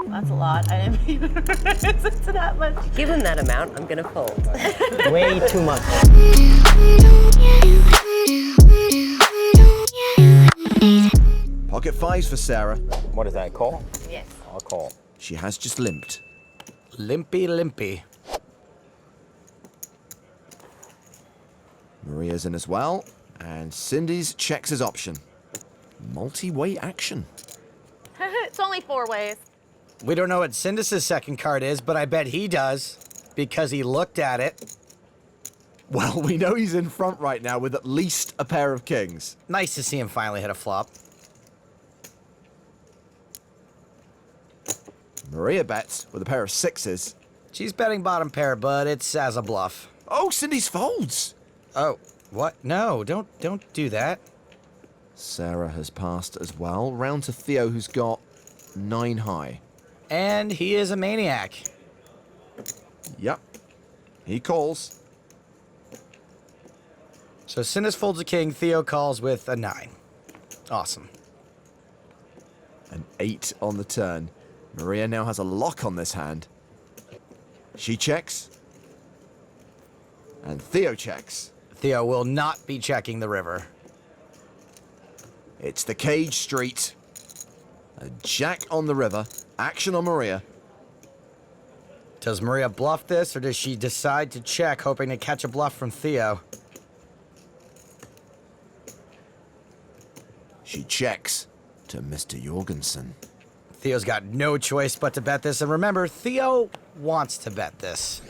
That's a lot. I didn't even realize it's that much. Given that amount, I'm gonna fold. Way too much. Pocket fives for Sara. What is that, call? Yes. I'll call. She has just limped. Limpy, limpy. Maria's in as well, and Cindy's checks his option. Multi-way action. It's only 4 ways. We don't know what Sindus's second card is, but I bet he does, because he looked at it. Well, we know he's in front right now with at least a pair of kings. Nice to see him finally hit a flop. Maria bets with a pair of sixes. She's betting bottom pair, but it's as a bluff. Oh, Cindy's folds. Oh, what? No, don't do that. Sara has passed as well. Round to Theo, who's got 9 high. And he is a maniac. Yep. He calls. So Sindus folds a king, Theo calls with a 9. Awesome. An 8 on the turn. Maria now has a lock on this hand. She checks. And Theo checks. Theo will not be checking the river. It's the cage street. A jack on the river. Action on Maria. Does Maria bluff this, or does she decide to check, hoping to catch a bluff from Theo? She checks to Mr. Jorgensen. Theo's got no choice but to bet this, and remember, Theo wants to bet this.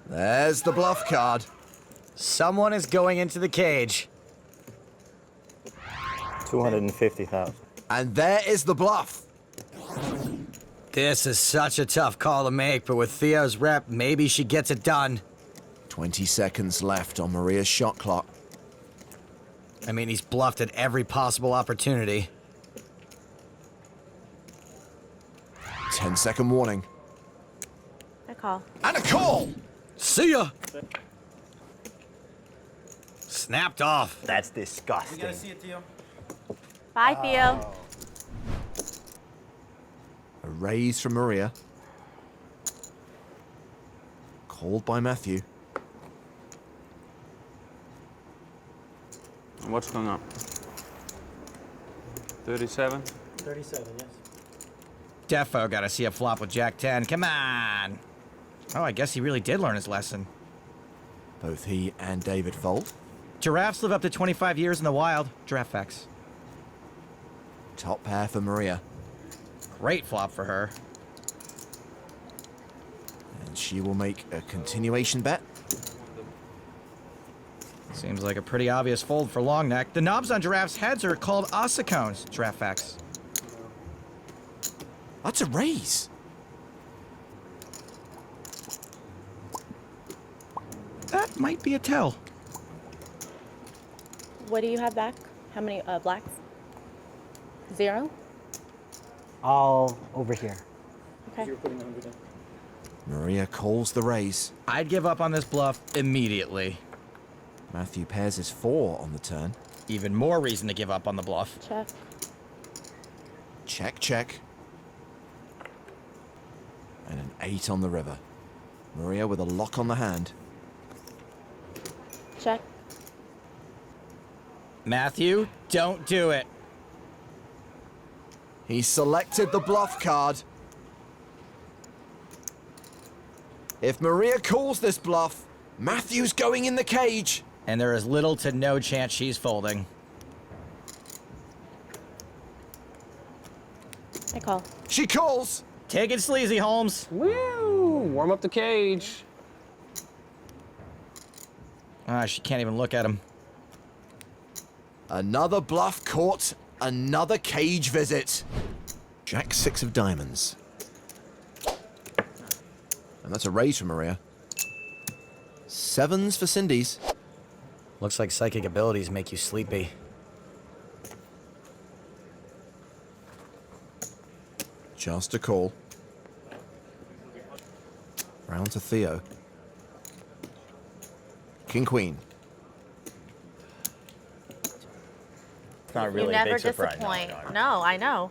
There's the bluff card. Someone is going into the cage. 250,000. And there is the bluff. This is such a tough call to make, but with Theo's rep, maybe she gets it done. 20 seconds left on Maria's shot clock. I mean, he's bluffed at every possible opportunity. 10-second warning. I call. And a call! See ya! Snapped off. That's disgusting. We gotta see it, Theo. Bye, Theo. A raise from Maria. Called by Matthew. What's going on? 37? 37, yes. Defo gotta see a flop with Jack 10. Come on! Oh, I guess he really did learn his lesson. Both he and David fold. Giraffes live up to 25 years in the wild. Giraffe facts. Top pair for Maria. Great flop for her. And she will make a continuation bet. Seems like a pretty obvious fold for long neck. The knobs on giraffes' heads are called ossicones. Giraffe facts. That's a raise. That might be a tell. What do you have back? How many blacks? 0? All over here. Okay. Maria calls the raise. I'd give up on this bluff immediately. Matthew pairs his 4 on the turn. Even more reason to give up on the bluff. Check. Check, check. And an 8 on the river. Maria with a lock on the hand. Check. Matthew, don't do it. He selected the bluff card. If Maria calls this bluff, Matthew's going in the cage. And there is little to no chance she's folding. I call. She calls. Take it sleazy, Holmes. Woo! Warm up the cage. Ah, she can't even look at him. Another bluff caught. Another cage visit. Jack 6 of diamonds. And that's a raise for Maria. 7s for Cindy's. Looks like psychic abilities make you sleepy. Just a call. Round to Theo. King, queen. It's not really You a never big surprise. disappoint. No, I know.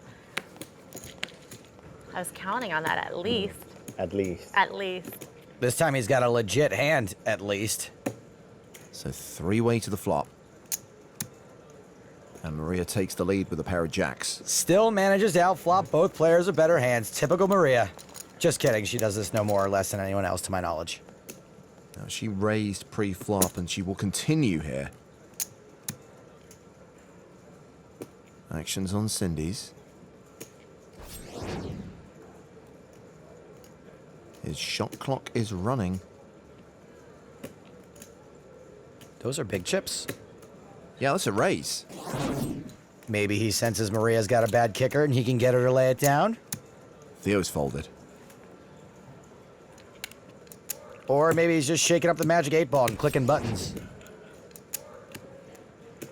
I was counting on that at least. At least. At least. This time he's got a legit hand, at least. So three-way to the flop. And Maria takes the lead with a pair of jacks. Still manages to outflop both players with better hands. Typical Maria. Just kidding. She does this no more or less than anyone else, to my knowledge. Now, she raised pre-flop, and she will continue here. Actions on Cindy's. His shot clock is running. Those are big chips. Yeah, that's a raise. Maybe he senses Maria's got a bad kicker and he can get her to lay it down. Theo's folded. Or maybe he's just shaking up the magic 8-ball and clicking buttons. Do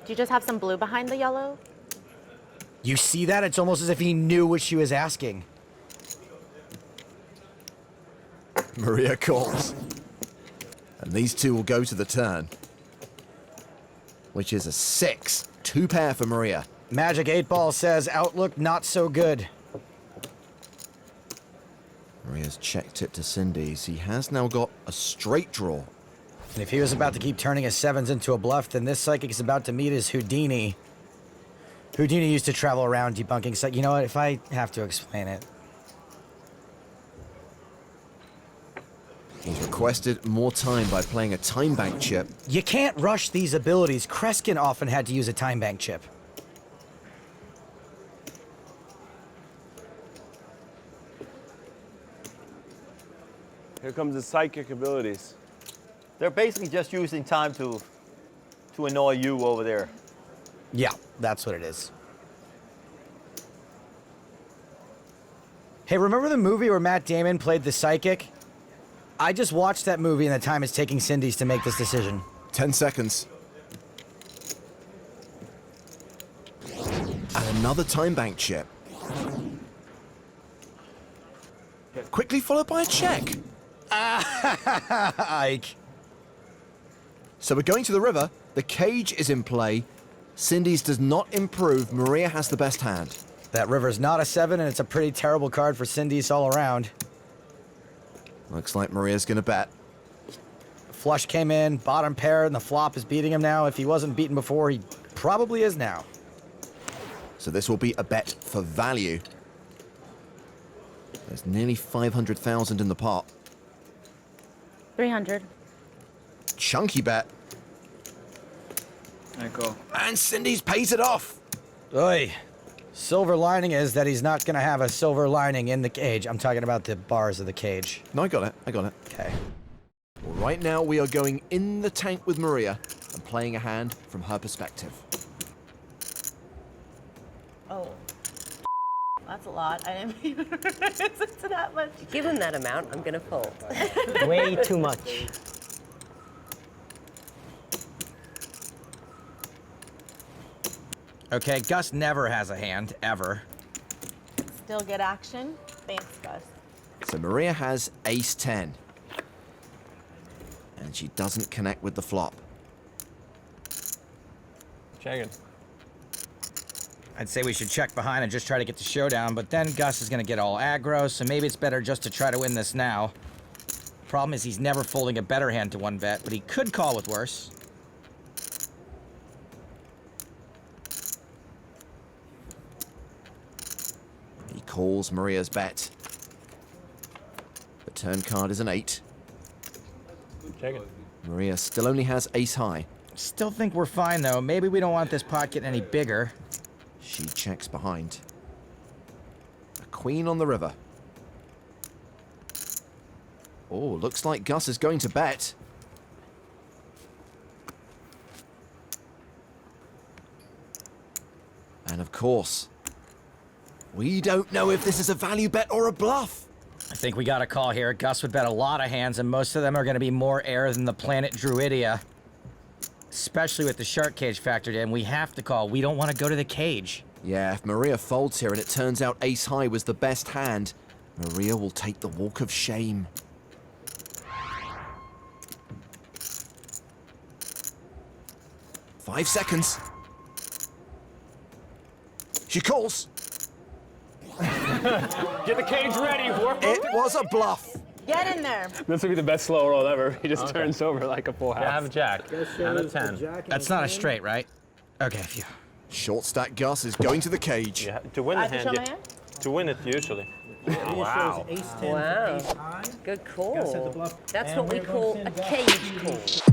you just have some blue behind the yellow? You see that? It's almost as if he knew what she was asking. Maria calls. And these two will go to the turn. Which is a 6. 2 pair for Maria. Magic 8-ball says outlook not so good. Maria's checked it to Cindy's. He has now got a straight draw. And if he was about to keep turning his 7s into a bluff, then this psychic is about to meet his Houdini. Houdini used to travel around debunking psychic. You know what? If I have to explain it. He's requested more time by playing a time bank chip. You can't rush these abilities. Kreskin often had to use a time bank chip. Here comes the psychic abilities. They're basically just using time to annoy you over there. Yeah, that's what it is. Hey, remember the movie where Matt Damon played the psychic? I just watched that movie and the time it's taking Cindy's to make this decision. 10 seconds. And another time bank chip. Quickly followed by a check. Ike. So we're going to the river. The cage is in play. Cindy's does not improve. Maria has the best hand. That river's not a 7, and it's a pretty terrible card for Cindy's all around. Looks like Maria's going to bet. Flush came in, bottom pair, and the flop is beating him now. If he wasn't beaten before, he probably is now. So this will be a bet for value. There's nearly 500,000 in the pot. 300. Chunky bet. I go. And Cindy's pays it off. Oi. Silver lining is that he's not going to have a silver lining in the cage. I'm talking about the bars of the cage. No, I got it. I got it. Okay. Well, right now we are going in the tank with Maria and playing a hand from her perspective. Oh. That's a lot. I didn't even realize it's that much. Give him that amount, I'm gonna fold. Way too much. Okay, Gus never has a hand, ever. Still good action. Thanks, Gus. So Maria has ace-10. And she doesn't connect with the flop. Checking. I'd say we should check behind and just try to get the showdown, but then Gus is going to get all aggro, so maybe it's better just to try to win this now. Problem is he's never folding a better hand to one bet, but he could call with worse. He calls Maria's bet. The turn card is an 8. Checking. Maria still only has ace-high. Still think we're fine, though. Maybe we don't want this pot getting any bigger. She checks behind. A queen on the river. Oh, looks like Gus is going to bet. And of course, we don't know if this is a value bet or a bluff. I think we got a call here. Gus would bet a lot of hands, and most of them are going to be more air than the planet Druidia. Especially with the shark cage factored in, we have to call. We don't want to go to the cage. Yeah, if Maria folds here and it turns out ace-high was the best hand, Maria will take the walk of shame. Five seconds. She calls. Get the cage ready. It was a bluff. Get in there. This would be the best slow roll ever. He just turns over like a full house. I have a jack and a 10. That's not a straight, right? Okay, phew. Short stack Gus is going to the cage. Yeah, to win I the have to show hand, my hand? to win it usually. Wow. Ace 10, Wow. ace high. Good Gus had the call. bluff. That's And what we we're call going a to cage call.